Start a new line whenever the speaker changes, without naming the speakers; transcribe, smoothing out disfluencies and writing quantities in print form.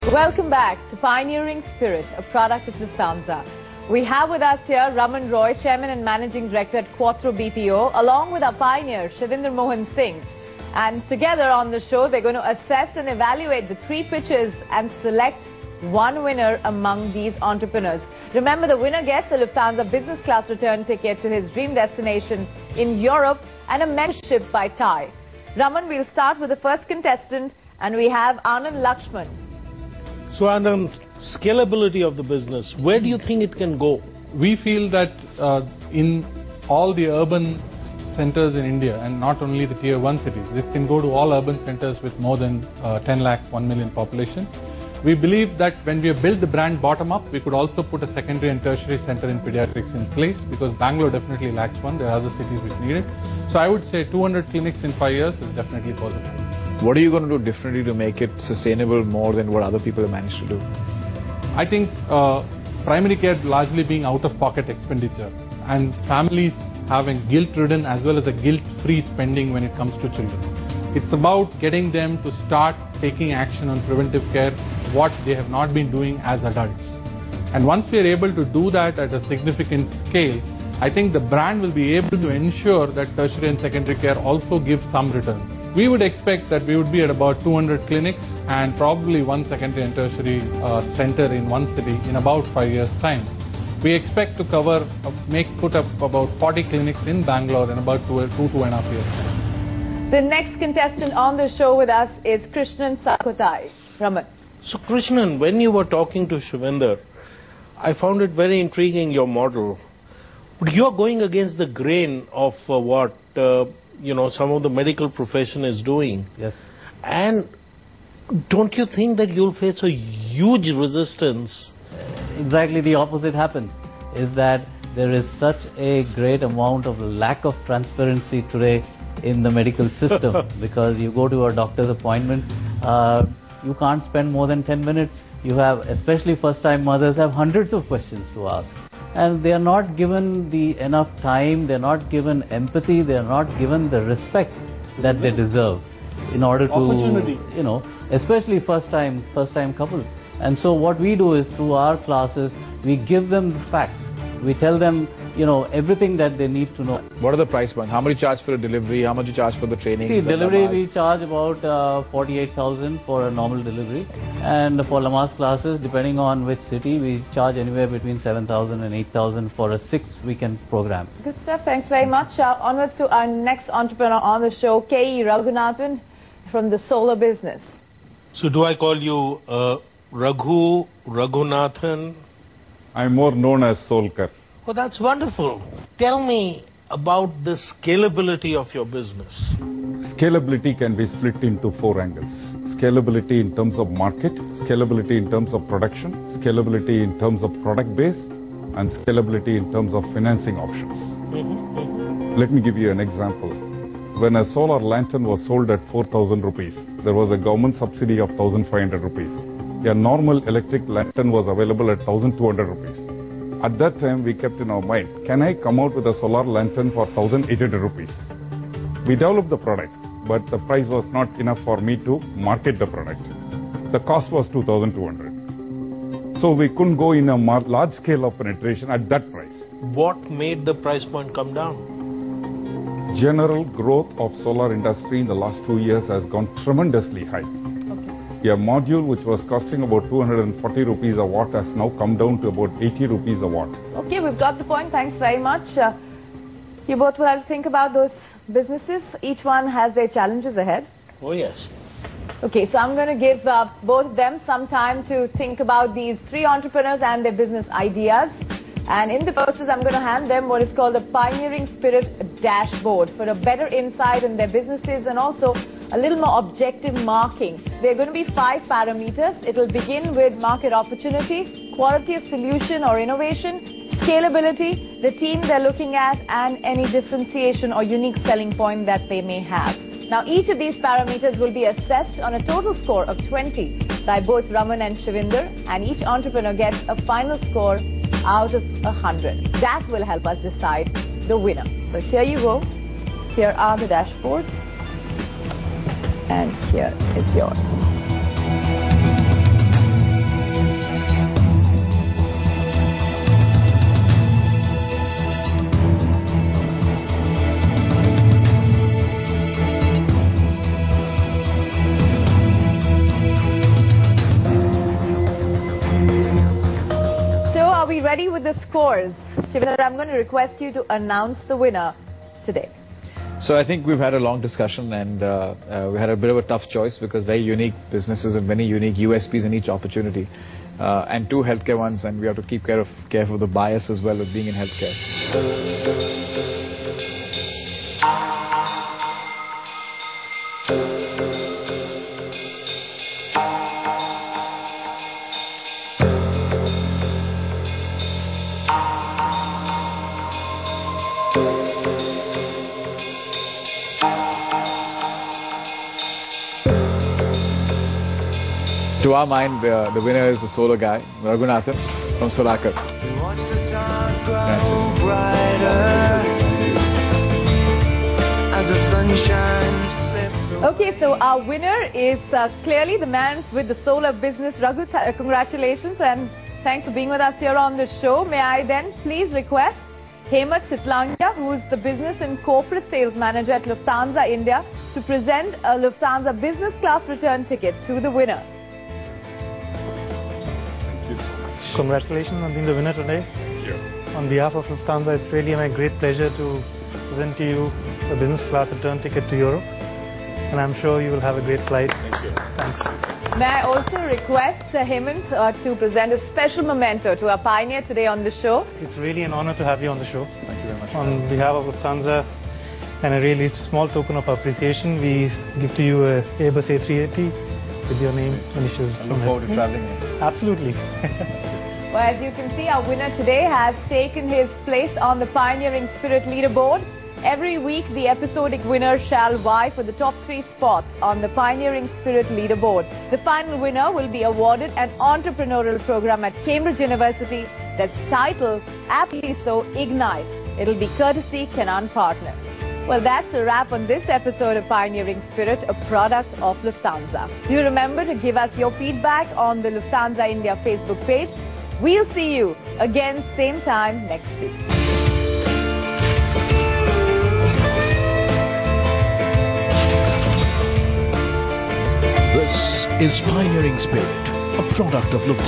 Welcome back to Pioneering Spirit, a product of Lufthansa. We have with us here Raman Roy, Chairman and Managing Director at Quattro BPO, along with our pioneer, Shavinder Mohan Singh. And together on the show, they're going to assess and evaluate the 3 pitches and select one winner among these entrepreneurs. Remember, the winner gets a Lufthansa business class return ticket to his dream destination in Europe and a membership by Thai. Raman, we'll start with the first contestant, and we have Anand Lakshman.
So Anand, scalability of the business, where do you think it can go?
We feel that in all the urban centers in India, and not only the tier 1 cities, this can go to all urban centers with more than 10 lakh, 1 million population. We believe that when we have built the brand bottom up, we could also put a secondary and tertiary center in pediatrics in place, because Bangalore definitely lacks one. There are other cities which need it. So I would say 200 clinics in 5 years is definitely possible.
What are you going to do differently to make it sustainable more than what other people have managed to do?
I think primary care largely being out-of-pocket expenditure, and families having guilt-ridden as well as a guilt-free spending when it comes to children. It's about getting them to start taking action on preventive care, what they have not been doing as adults. And once we are able to do that at a significant scale, I think the brand will be able to ensure that tertiary and secondary care also give some returns. We would expect that we would be at about 200 clinics and probably one secondary and tertiary center in one city in about 5 years' time. We expect to put up about 40 clinics in Bangalore in about 2.5 years' time.
The next contestant on the show with us is Krishnan Sakotai. Raman.
So Krishnan, when you were talking to Shavinder, I found it very intriguing, your model. But you're going against the grain of what some of the medical profession is doing.
Yes.
And don't you think that you'll face a huge resistance?
Exactly the opposite happens, is that there is such a great amount of lack of transparency today in the medical system. Because you go to a doctor's appointment, you can't spend more than 10 minutes. You have, especially first-time mothers, have hundreds of questions to ask. And they are not given the enough time, they are not given empathy, they are not given the respect that they deserve in order to, especially first-time couples. And so what we do is, through our classes, we give them the facts. We tell them, everything that they need to know.
What are the price points? How much you charge for a delivery? How much you charge for the training?
See, delivery we charge about 48,000 for a normal delivery. And for Lamaze classes, depending on which city, we charge anywhere between 7,000 and 8,000 for a 6-weekend program.
Good stuff. Thanks very much. Onwards to our next entrepreneur on the show, K.E. Raghunathan from the solar business.
So do I call you Raghunathan?
I'm more known as Solkar.
Oh, that's wonderful. Tell me about the scalability of your business.
Scalability can be split into 4 angles. Scalability in terms of market, scalability in terms of production, scalability in terms of product base, and scalability in terms of financing options. Let me give you an example. When a solar lantern was sold at 4,000 rupees, there was a government subsidy of 1,500 rupees. A normal electric lantern was available at 1,200 rupees. At that time, we kept in our mind, can I come out with a solar lantern for 1,800 rupees? We developed the product, but the price was not enough for me to market the product. The cost was 2,200. So we couldn't go in a large scale of penetration at that price.
What made the price point come down?
General growth of solar industry in the last 2 years has gone tremendously high. A module which was costing about 240 rupees a watt has now come down to about 80 rupees a watt.
Okay, we've got the point. Thanks very much. You both will have to think about those businesses. Each one has their challenges ahead.
Oh, yes.
Okay, so I'm going to give both of them some time to think about these 3 entrepreneurs and their business ideas. And in the process, I'm going to hand them what is called the Pioneering Spirit Dashboard for a better insight in their businesses and also a little more objective marking. There are going to be 5 parameters. It will begin with market opportunity, quality of solution or innovation, scalability, the team they're looking at, and any differentiation or unique selling point that they may have. Now, each of these parameters will be assessed on a total score of 20 by both Raman and Shavinder, and each entrepreneur gets a final score out of 100. That will help us decide the winner. So here you go. Here are the dashboards. And here is yours. ready with the scores. Shivinder, I'm going to request you to announce the winner today.
So I think we've had a long discussion, and we had a bit of a tough choice because very unique businesses and many unique USPs in each opportunity, and two healthcare ones, and we have to keep careful of the bias as well with being in healthcare. To our mind, the winner is the solar guy, Raghunathan from Solakar.
Okay, so our winner is clearly the man with the solar business. Raghu, congratulations and thanks for being with us here on the show. May I then please request Hemant Chitlanga, who is the business and corporate sales manager at Lufthansa India, to present a Lufthansa business class return ticket to the winner.
Congratulations on being the winner today.
Thank you.
On behalf of Lufthansa, it's really my great pleasure to present to you a business class return ticket to Europe. And I'm sure you will have a great flight.
Thank you.
Thanks.
May I also request Hemant to present a special memento to our pioneer today on the show.
It's really an honor to have you on the show.
Thank you very much.
On behalf of Lufthansa and a really small token of appreciation, we give to you a Airbus A380 with your name initials.
I look forward to traveling.
Absolutely.
Well, as you can see, our winner today has taken his place on the Pioneering Spirit leaderboard. Every week, the episodic winner shall vie for the top 3 spots on the Pioneering Spirit leaderboard. The final winner will be awarded an entrepreneurial program at Cambridge University that's titled, aptly so, Ignite. It'll be courtesy Kenan Partners. Well, that's a wrap on this episode of Pioneering Spirit, a product of Lufthansa. Do remember to give us your feedback on the Lufthansa India Facebook page. We'll see you again same time next week.
This is Pioneering Spirit, a product of Lufthansa.